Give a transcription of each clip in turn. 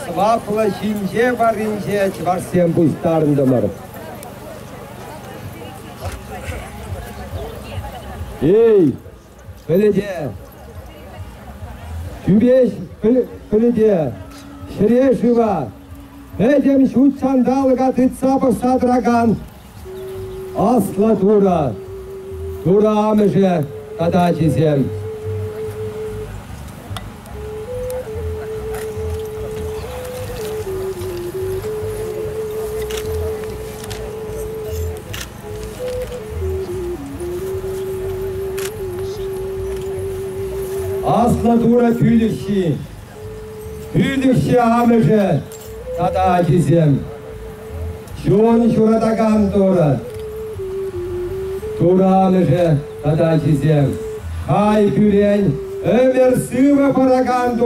Свапла шинже баринже чварсем буйстарындамар. Ей, пеледе, күбеш пеледе, шырешыва, эдем шут сандалыга тыцапы садраган, асла тура, тура амыже тада чизем. Asla dura tüydükşi amışı tata çizim. Şun şurada kan dura amışı tata çizim. Hay püren ömer sıvı parakan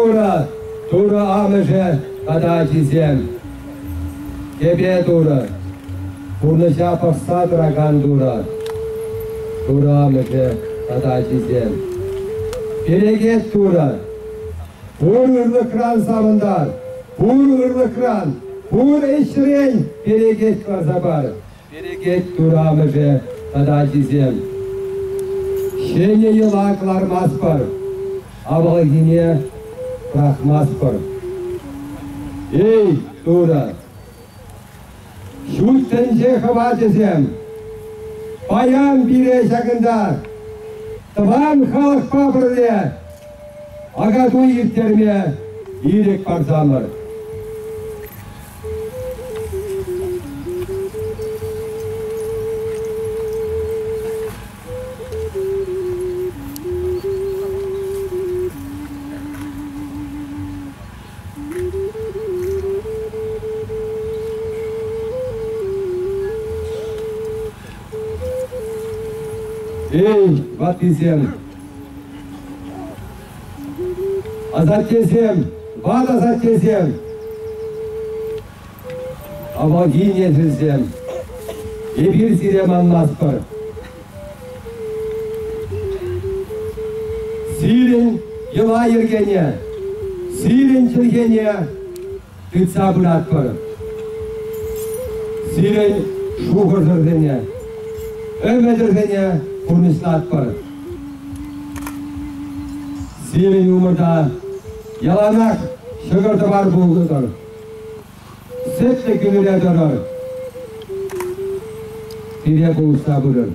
dura amışı tata çizim. Kebe dura, burnaşa paksadıra kan dura amışı tata çizim. Bereket dura, bur ırlı kran samındar, bur ırlı kran, bur eşren bereket kazabar. Bereket duramıcı tada çizem. Şene yılaklar maspar, avalı yine bırakmaspar. Ey dura, şultence hava çizem, bayan bire şakında, Тыван халық папырле, ағату ертерме, ирек барзамыр. Ey, vatizem, azat tezem, vat azat tezem, ama yine tezem, bir sirem anlaspar. Sirin yıla yergene, sirin çirgene, Тыца брат пара. Сирен шугар дырдене. Öme dırдене kurnislат пара. Сирен умырда яланак şıgırdı var bulgudur. Setle gününe dönür. Tire bulsa bulur.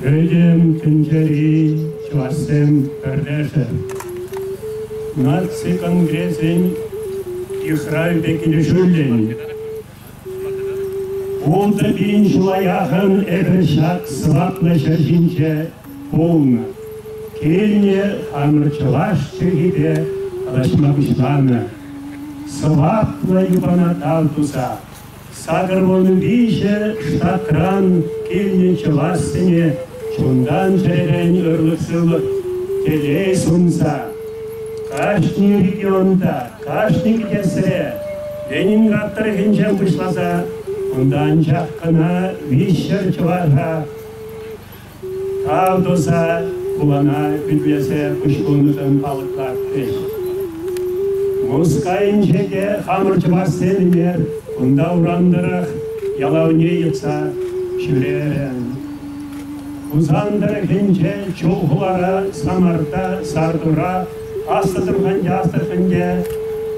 Ödüm tünceri çuvasem kardeşe. Nazi Kongresin İhral Bekini Şüllen. Olda birinci layahın eberşak sıvatla şerşince olma. Kelne hamırçılaşçı gibi alışmamışlarına. Sıvatla yubana daltusa. Сагарвону виже штатран келне чылассыне чундан жерен ырлыксыл келей сунса. Кашни регионда, кашни кесре, Ленинградтар хенчен вышласа, ондан жаққына вишер чыларга. Тавдоса кулана күлбесе күшкунутын балықлатты. Мускайын жеде хамырчыбассенімер, Онда урандырық ялауне етса шүререн. Узандырық хенче чоғылара самарта сардура астытырғанде астырғанде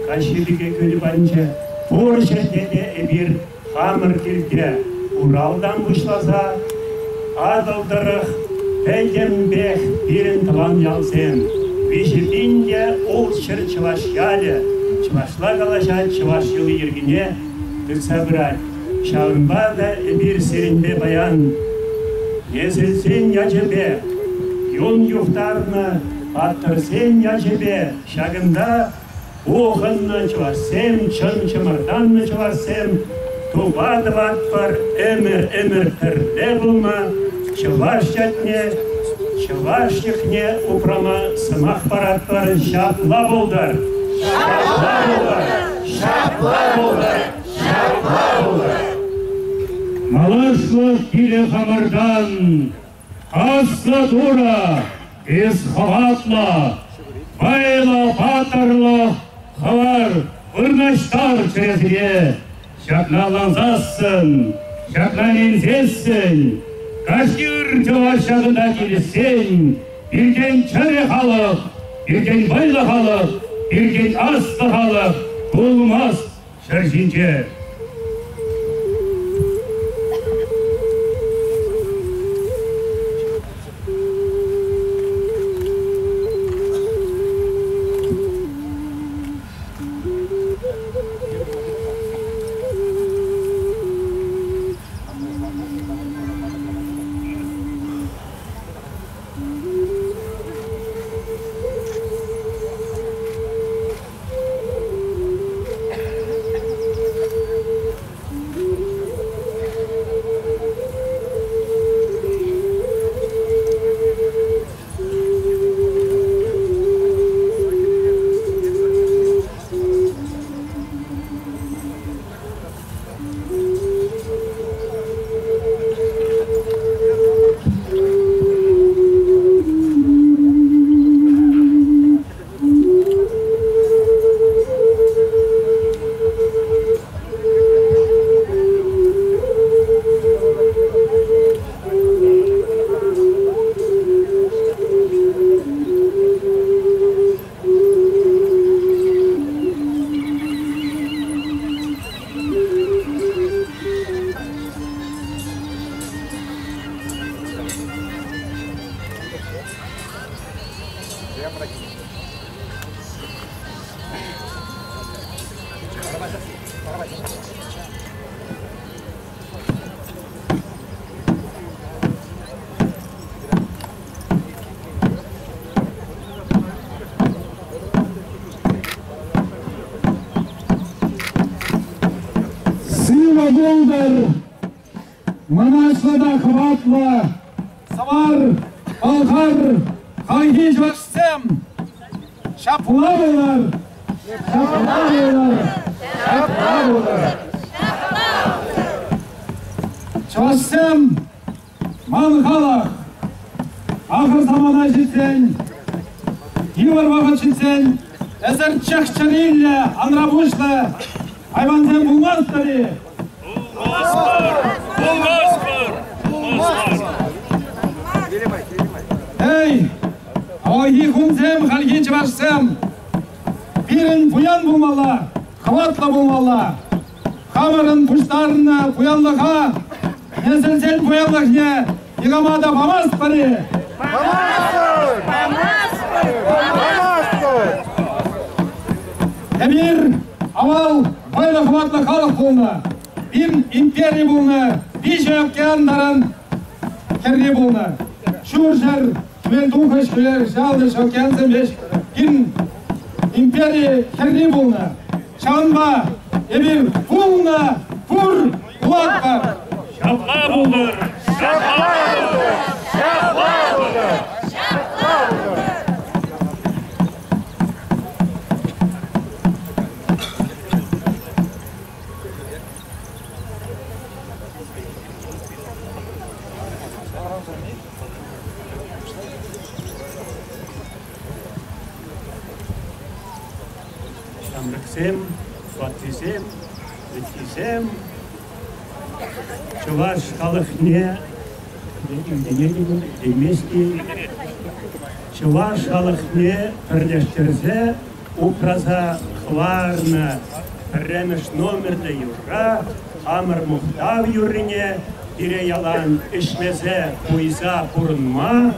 кашиліге күлбанче бұр жердеде әбір хамыр келде Уралдан бұшласа адылдырық пәйдембек бірін тылан ялсен вишірденде ол шыр чываш ялі чывашла қалаша чываш жылы ергіне Тырса шағынба да бір серінбе баян. Езілсен яжебе, юн юқтарына аттырсен яжебе, шағында оғынны чыварсем, чын-чымырданны чыварсем, тубады бат бар әмір тірде бұлма, чываш жәтне, чываш ехне ұпрама сымақ барат бар, шапла болдар, шапла болдар, шапла болдар. Малышлық келе қамырдан, қасты тура, ес-хаватла, байла батырлық, қылар, ұрнаштар чірезіре, шақналанзасын, шақнанензессін, кашкир жауашағында келесен, бірген чәрі халық, бірген байлы халық, бірген асты халық, болмас шәршінче. Болдар, Манашлыда қыватла, Савар, Балқар, Қайгей жуақсым, Шапыла болар, Çavaşsam, mal halak, ahır zamana жетсен, yıllar vakit жетсен, eser çakçarıyla, anrabuşla, hayvandan bulmazları. Hey, ahi kumsem, halki çavaşsam, birin buyan bulmalı, kıvatla bulmalı, kamerın puşlarına buyanlığa, nesilsel buyanlığa, yıkamada pamazları. Bir aval böyle kuvvetli kalık buluna, bir imperi buluna, bir şey okyanların kerri buluna. Şurşar, ben tuğkaş küler, şaldı şokyansın beş, bir imperi kerri buluna. Şanba, bir buluna, vur, kulak var. Şapka bulur. Şapka bulur. Şapka bulur. Şapka bulur. Şamlıksem, Fatihsem, Bitkisem, Çuvaş kalık ne demiş ki Çuvaş kalık ne birleştirse upraza hvarna remiş номерді юра Амыр мұқтав юріне ире ялан ішмезе куйза бұрынма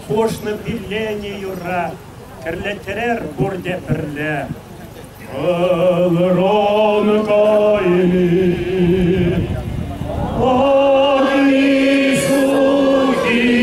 Хошны биллене юра кірлеттерер бұрде пірле Алырон кайны Огни сухи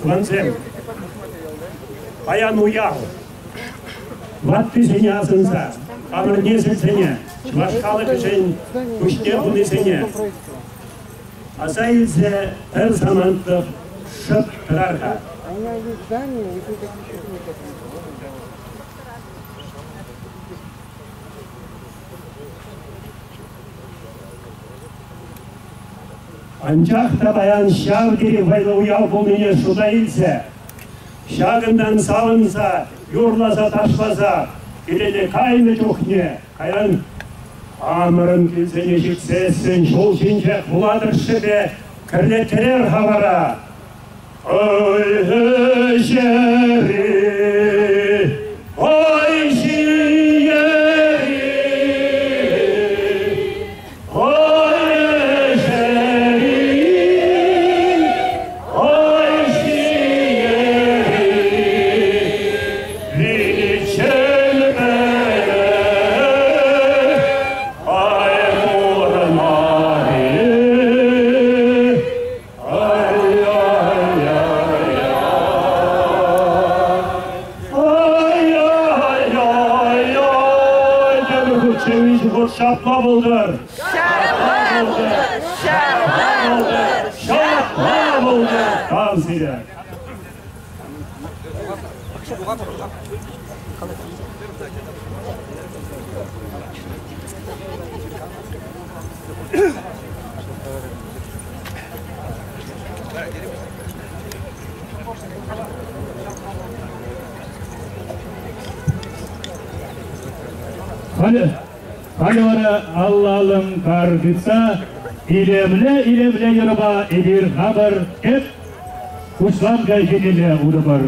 Tuansem, Bayan Uyang, Wat Pisenya Sensa, Қамырне сілсене, Чуваш халық үшін күште бұнесене. Аса елсе әр замандық шып тұрарға. Анчақ та баян шав дері вайлы ұяу бұл мене шуда елсе. Шағындан салынса, юрласа ташласа, келеді қайны жоқне, қайран амырын келсене жексесін, жол жинжек бұладыршы бе, кірлеттерер хабара. Ой, жері, ой, жиері, ой, жері, ой, жиері, личен бәрі, ай, мұрмары, şapla buldur. Şapla buldur. Şapla buldur. Şapla buldur. Tavsiye. Hadi vara Allah'ın karditsa ilemle yırba edir haber hep Kuşlam gayşeniyle uğrabar.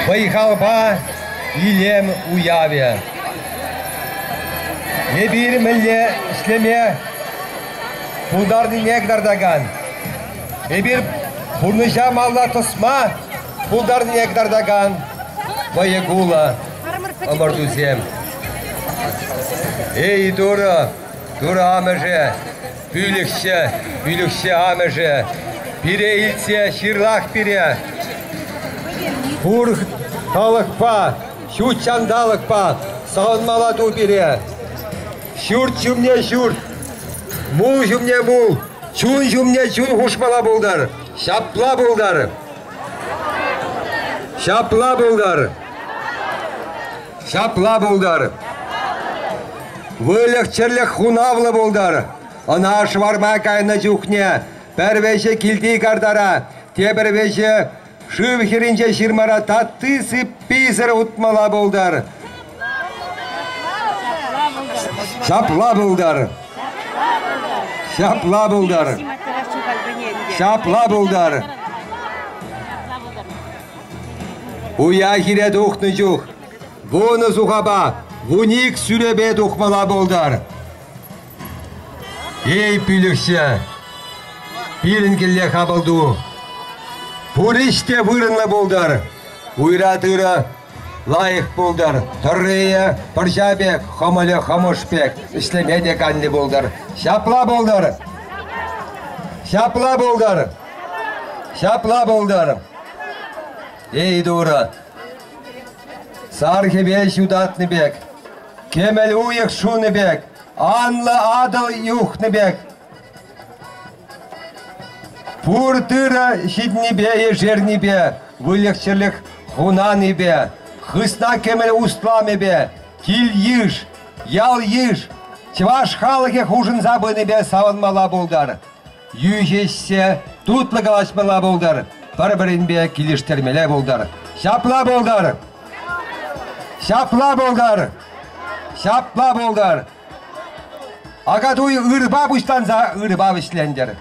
Байхалба илем уяве. Не bir милле işleme puldarını nektardagan. Ne bir purnışa malla tosma puldarını nektardagan. Bayegula amarduzem. Ey dura amece, büyülükçe amece. Bire ilçe şirlak bire. Pur kalıkpa, şu çandalıkpa, sağınmala du bire. Şurt cümle şurt, mul cümle mul, çun cümle çun huşmala buldar. Şapla buldar. Şapla buldar. Şapla buldar. Vılıq çırlıq hunavlı buldar. Ana şvarma kayna cukne, perveşe kildi kardara, teberveşe şıvhirince şirmara tattısı pizara utmala buldar. Şapla buldar. Şapla buldar. Şapla buldar. Uyahire doknucuk. Vonu zuhaba. Vunik sürebe dokmala buldar. Ey pülükçe. Birinkille kabaldu. Purişte vırınla buldar. Uyratıra layık buldar. Torreya parşabek, hamale hamoşbek. İşlemede kanlı buldar. Şapla buldar. Şapla buldar. Şapla buldar. Ey dura. Sarhebe şudatны bek. Kemel uyek şunu bek. Anla adıl yuhны bek. Пуртыра щитнебе и жернебе, вылегчерлік хунанебе, хысна кемел устламебе, кил еш, ял еш, чваш халыке хужын забынебе савынмала болдар. Южессе тутлы галашмала болдар, бір-бірінбе киліштермеле болдар. Шапла болдар! Шапла болдар! Шапла болдар! Агадуй ырба бұштанза ырба бұшлендер.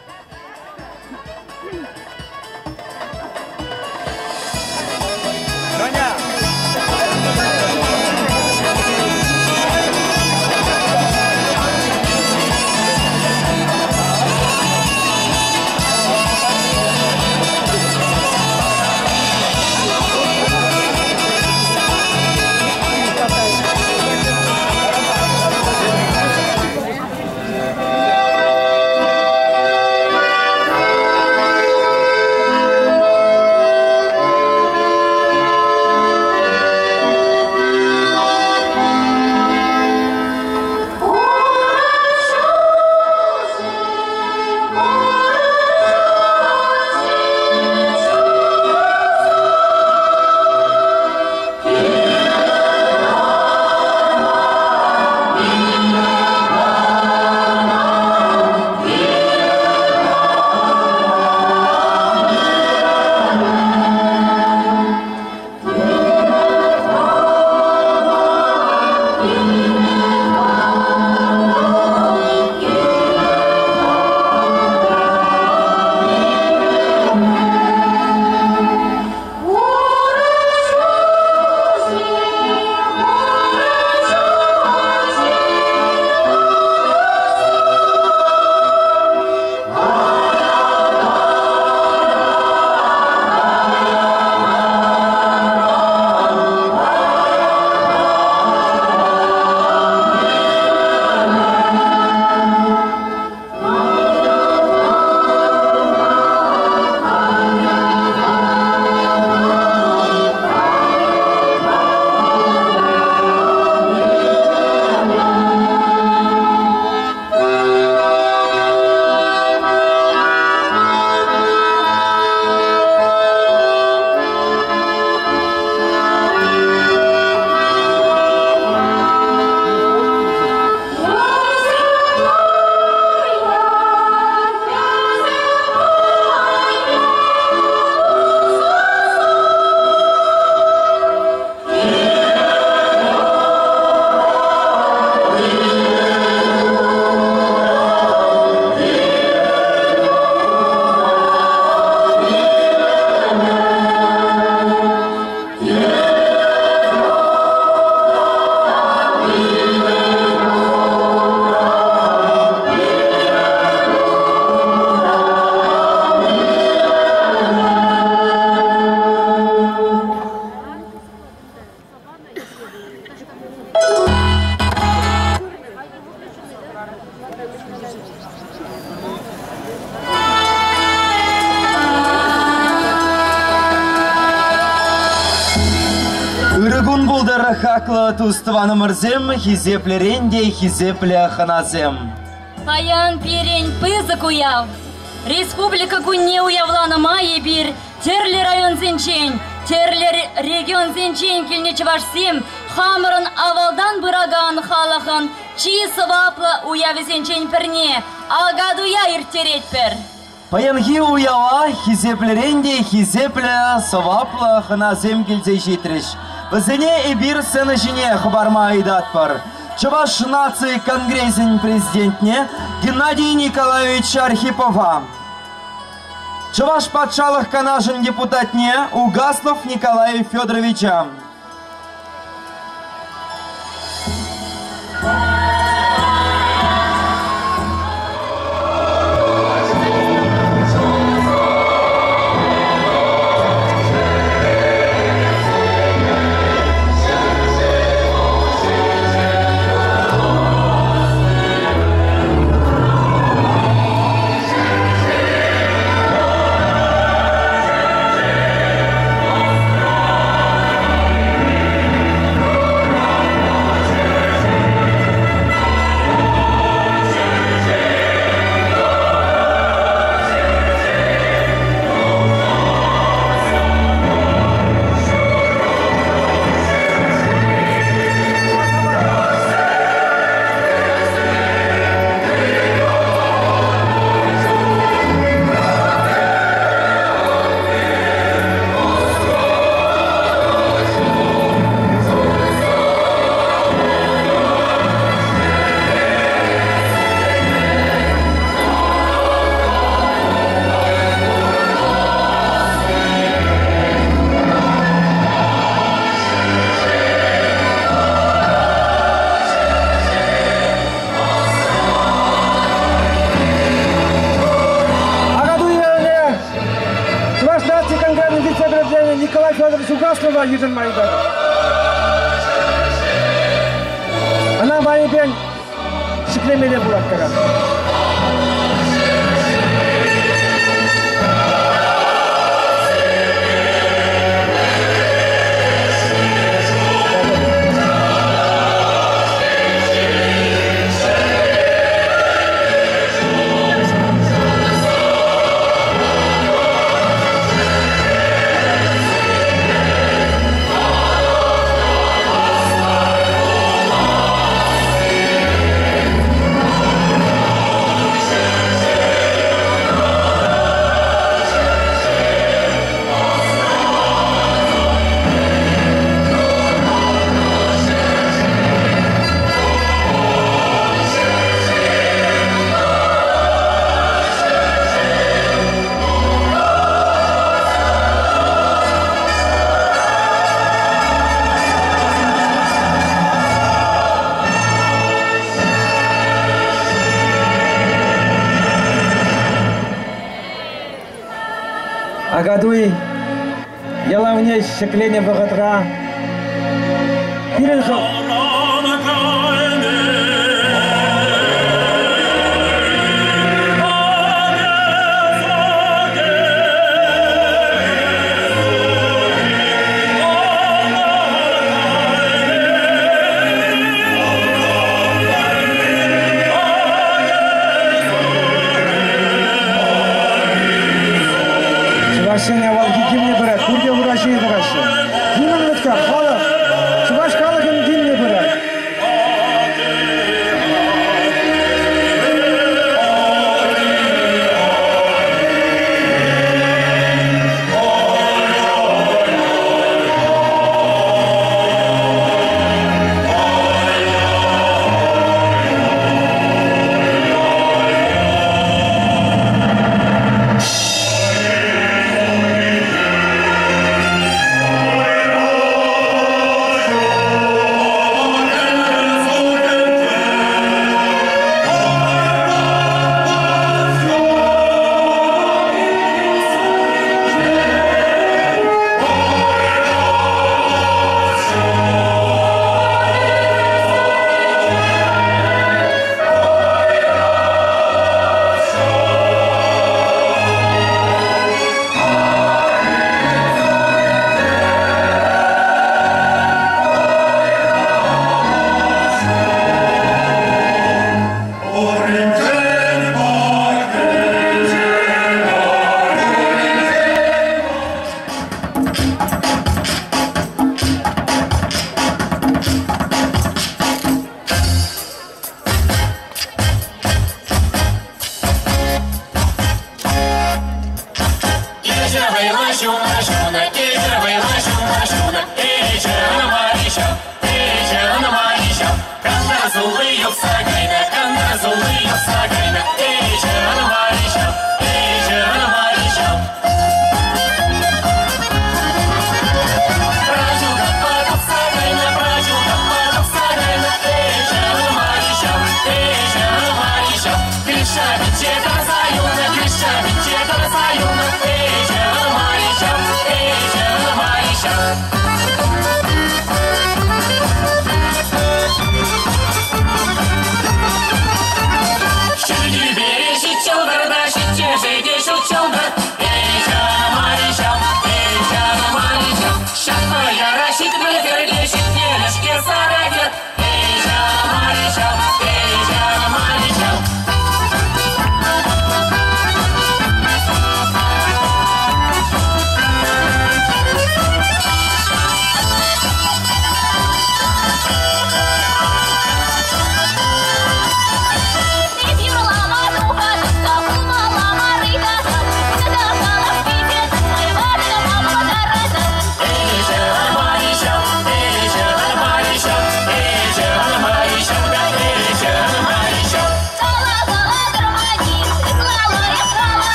хакла тустваны мырзем, хизеплеренде хизепле ханазем. Паян пирень пызык уяв. Республика кунне уявланы мае бир. Терлі район зенчен, терлі регион зенчен келне чывашсем, хамырын авалдан бұраган халахын, чи сываплы уявы зенчен пірне, агадуя иртерет пір. Паянги уява хизеплеренде хизепле сываплы ханазем келзе жетіріш. Бізіне эбир сыны жіне хабарма айдат бар. Чуваш нации конгрессин президентне Геннадий Николаевич Архипова. Чуваш патшалық канажын депутатне Угаслов Николай Федоровича. Николай Федорович Угаслова ежен майда. Она майы бен шиклемеле булат кара. Агадуй, ялавне шекление богатра. Пиренхо. Чувашия валки ким не брать, курде урожай дорожи. Диман летка, хала, чуваш калаген дим не брать.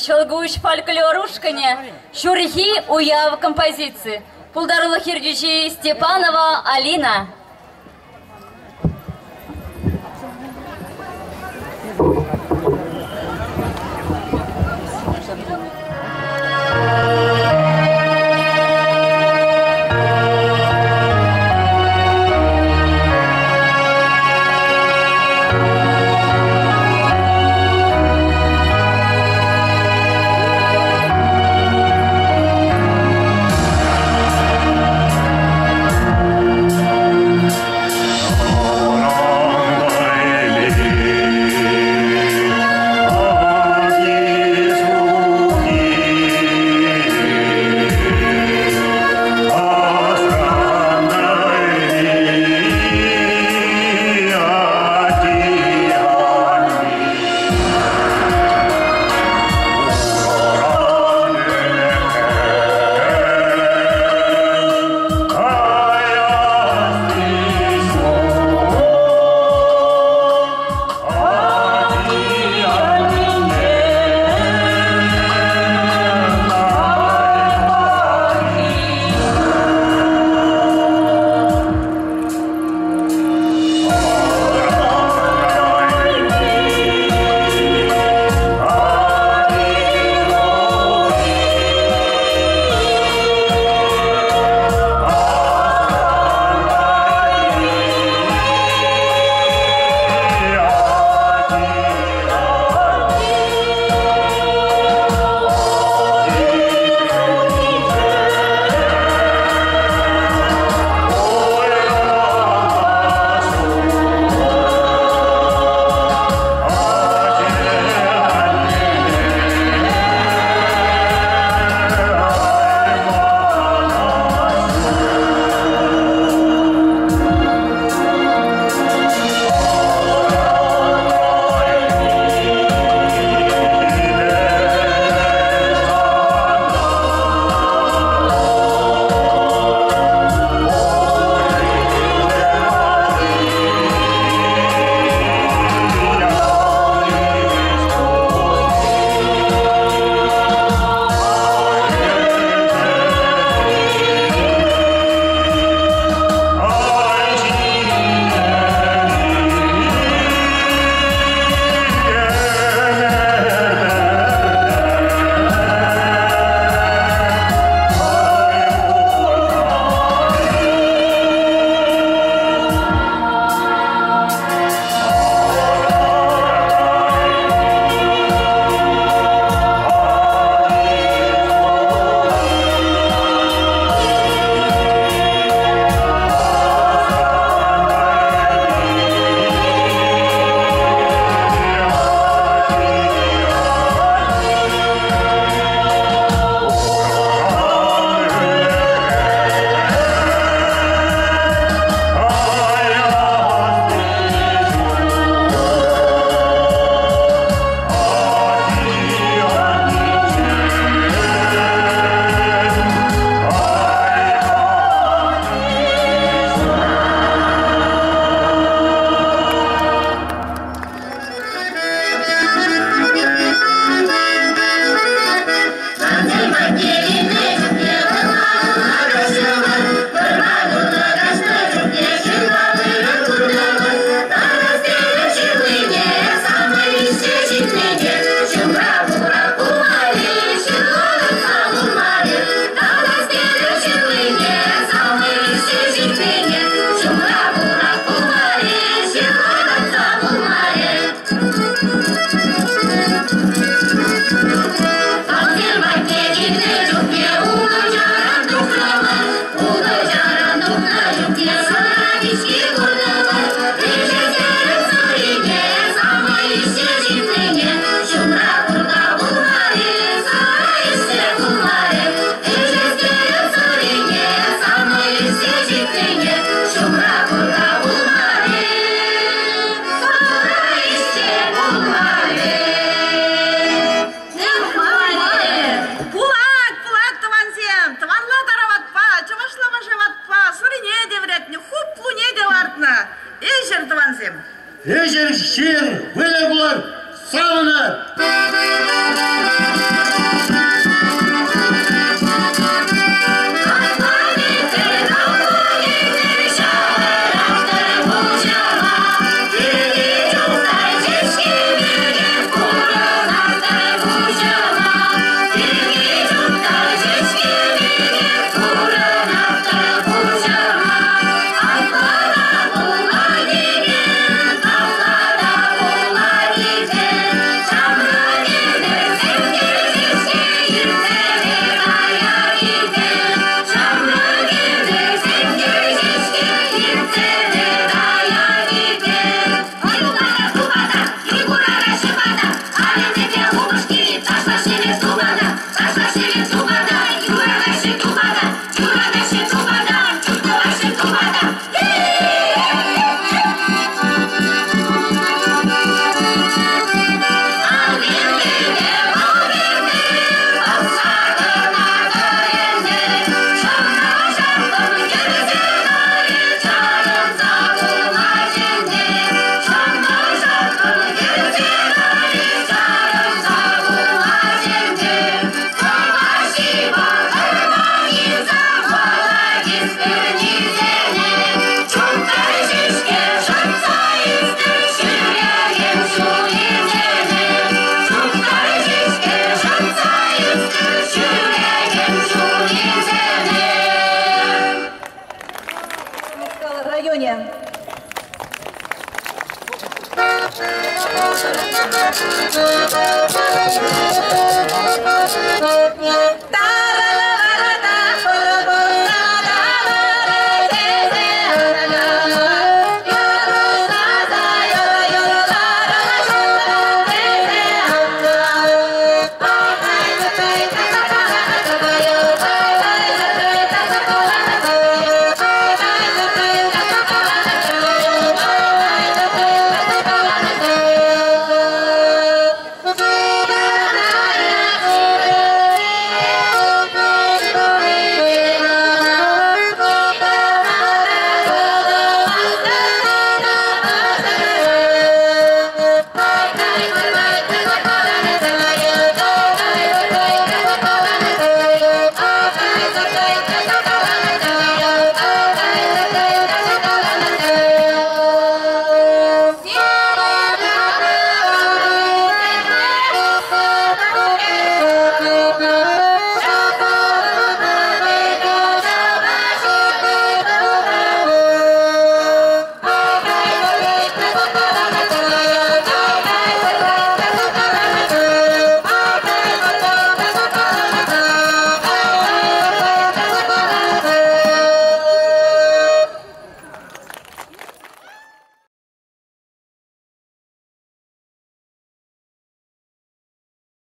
Шалгуш фольклорушкане, шурихи уяв композиции. Пулдарулы Хирдючи Степанова Алина.